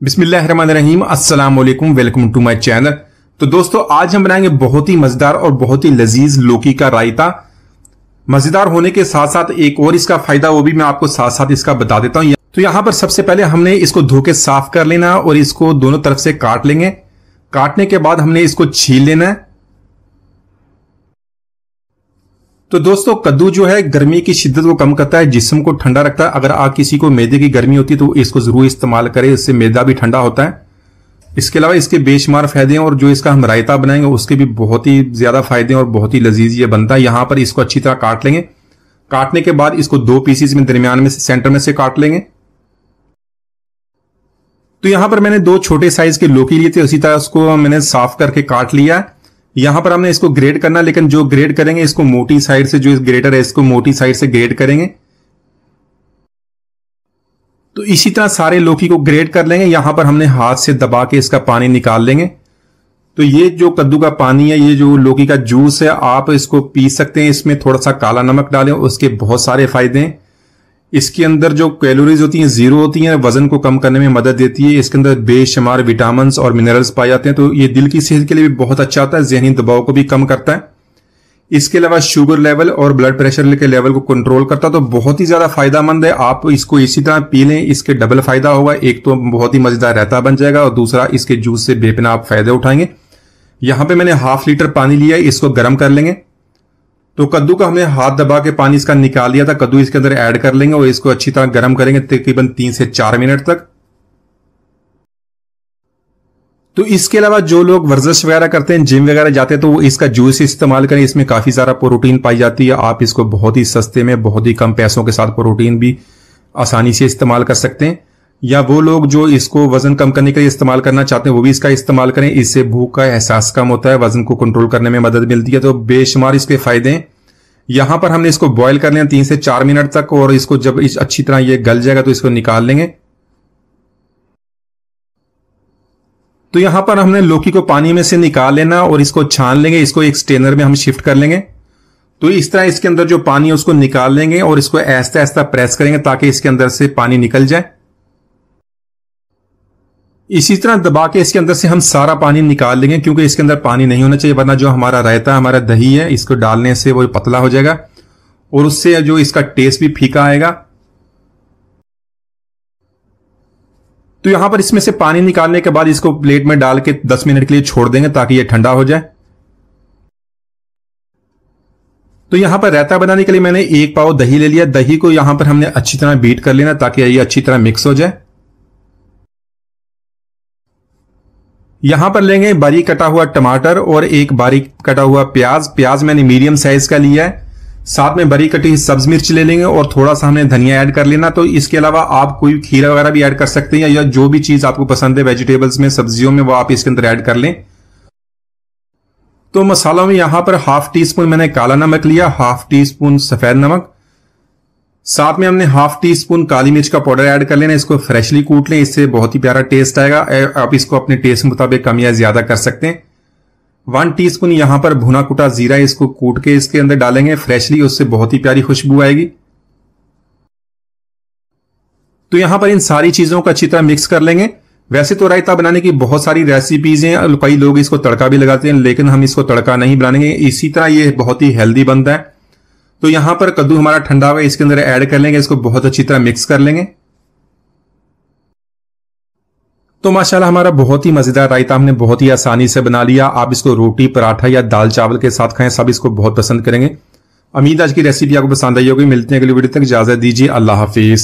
बिस्मिल्लाहिर्रहमानिर्रहीम, अस्सलाम वालेकुम, वेलकम टू माय चैनल। तो दोस्तों, आज हम बनाएंगे बहुत ही मजेदार और बहुत ही लजीज लौकी का रायता। मजेदार होने के साथ साथ एक और इसका फायदा वो भी मैं आपको साथ साथ इसका बता देता हूं। तो यहां पर सबसे पहले हमने इसको धो के साफ कर लेना और इसको दोनों तरफ से काट लेंगे। काटने के बाद हमने इसको छील लेना है। तो दोस्तों, कद्दू जो है गर्मी की शिद्दत को कम करता है, जिस्म को ठंडा रखता है। अगर आप किसी को मैदे की गर्मी होती है तो इसको जरूर इस्तेमाल करें, इससे मैदा भी ठंडा होता है। इसके अलावा इसके बेशुमार फायदे हैं और जो इसका हम रायता बनाएंगे उसके भी बहुत ही ज्यादा फायदे हैं और बहुत ही लजीज ये बनता है। यहां पर इसको अच्छी तरह काट लेंगे। काटने के बाद इसको दो पीसीज में दरमियान में से सेंटर में से काट लेंगे। तो यहां पर मैंने दो छोटे साइज के लौकी लिए थे, उसी तरह उसको मैंने साफ करके काट लिया है। यहां पर हमने इसको ग्रेड करना, लेकिन जो ग्रेड करेंगे इसको मोटी साइड से, जो इस ग्रेटर है इसको मोटी साइड से ग्रेड करेंगे। तो इसी तरह सारे लौकी को ग्रेड कर लेंगे। यहां पर हमने हाथ से दबा के इसका पानी निकाल लेंगे। तो ये जो कद्दू का पानी है, ये जो लौकी का जूस है, आप इसको पी सकते हैं। इसमें थोड़ा सा काला नमक डालें, उसके बहुत सारे फायदे हैं। इसके अंदर जो कैलोरीज होती हैं जीरो होती हैं, वजन को कम करने में मदद देती है। इसके अंदर बेशुमार विटामिन और मिनरल्स पाए जाते हैं। तो ये दिल की सेहत के लिए भी बहुत अच्छा होता है, जहनी दबाव को भी कम करता है। इसके अलावा शुगर लेवल और ब्लड प्रेशर के लेवल को कंट्रोल करता है। तो बहुत ही ज्यादा फायदेमंद है। आप इसको इसी तरह पी लें, इसके डबल फायदा होगा। एक तो बहुत ही मजेदार रायता बन जाएगा और दूसरा इसके जूस से बेपना आप फायदे उठाएंगे। यहां पे मैंने हाफ लीटर पानी लिया है, इसको गर्म कर लेंगे। तो कद्दू का हमने हाथ दबा के पानी इसका निकाल लिया था, कद्दू इसके अंदर ऐड कर लेंगे और इसको अच्छी तरह गर्म करेंगे तकरीबन 3 से 4 मिनट तक। तो इसके अलावा जो लोग वर्जिश वगैरह करते हैं, जिम वगैरह जाते हैं, तो वो इसका जूस इस्तेमाल करें। इसमें काफी सारा प्रोटीन पाई जाती है। आप इसको बहुत ही सस्ते में, बहुत ही कम पैसों के साथ प्रोटीन भी आसानी से इस्तेमाल कर सकते हैं। या वो लोग जो इसको वजन कम करने के लिए इस्तेमाल करना चाहते हैं वो भी इसका इस्तेमाल करें। इससे भूख का एहसास कम होता है, वजन को कंट्रोल करने में मदद मिलती है। तो बेशुमार इसके फायदे हैं। यहां पर हमने इसको बॉईल कर लिया 3 से 4 मिनट तक और इसको जब अच्छी तरह ये गल जाएगा तो इसको निकाल लेंगे। तो यहां पर हमने लौकी को पानी में से निकाल लेना और इसको छान लेंगे। इसको एक स्ट्रेनर में हम शिफ्ट कर लेंगे। तो इस तरह इसके अंदर जो पानी है उसको निकाल लेंगे और इसको ऐसा ऐसा प्रेस करेंगे ताकि इसके अंदर से पानी निकल जाए। इसी तरह दबा के इसके अंदर से हम सारा पानी निकाल लेंगे, क्योंकि इसके अंदर पानी नहीं होना चाहिए, वरना जो हमारा रायता, हमारा दही है, इसको डालने से वो पतला हो जाएगा और उससे जो इसका टेस्ट भी फीका आएगा। तो यहां पर इसमें से पानी निकालने के बाद इसको प्लेट में डाल के 10 मिनट के लिए छोड़ देंगे ताकि ये ठंडा हो जाए। तो यहां पर रायता बनाने के लिए मैंने 1 पाव दही ले लिया। दही को यहां पर हमने अच्छी तरह बीट कर लेना ताकि ये अच्छी तरह मिक्स हो जाए। यहां पर लेंगे बारीक कटा हुआ टमाटर और एक बारीक कटा हुआ प्याज। प्याज मैंने मीडियम साइज का लिया है। साथ में बारीक कटी सब्ज मिर्च ले लेंगे और थोड़ा सा हमने धनिया ऐड कर लेना। तो इसके अलावा आप कोई खीरा वगैरह भी ऐड कर सकते हैं या जो भी चीज आपको पसंद है वेजिटेबल्स में, सब्जियों में, वो आप इसके अंदर ऐड कर लें। तो मसालों में यहां पर ½ टी स्पून मैंने काला नमक लिया, ½ टी स्पून सफेद नमक, साथ में हमने ½ टी स्पून काली मिर्च का पाउडर ऐड कर लेना। इसको फ्रेशली कूट लें, इससे बहुत ही प्यारा टेस्ट आएगा। आप इसको अपने टेस्ट के मुताबिक कम या ज्यादा कर सकते हैं। 1 टीस्पून यहां पर भुना कुटा जीरा, इसको कूट के इसके अंदर डालेंगे फ्रेशली, उससे बहुत ही प्यारी खुशबू आएगी। तो यहां पर इन सारी चीजों को अच्छी तरह मिक्स कर लेंगे। वैसे तो रायता बनाने की बहुत सारी रेसिपीज हैं, कई लोग इसको तड़का भी लगाते हैं, लेकिन हम इसको तड़का नहीं बनाएंगे। इसी तरह ये बहुत ही हेल्दी बनता है। तो यहां पर कद्दू हमारा ठंडा हुआ, इसके अंदर ऐड कर लेंगे, इसको बहुत अच्छी तरह मिक्स कर लेंगे। तो माशाल्लाह हमारा बहुत ही मजेदार रायता हमने बहुत ही आसानी से बना लिया। आप इसको रोटी, पराठा या दाल चावल के साथ खाएं, सब इसको बहुत पसंद करेंगे। उम्मीद आज की रेसिपी आपको पसंद आई होगी। मिलते हैं अगली वीडियो तक, इजाजत दीजिए, अल्लाह हाफिज।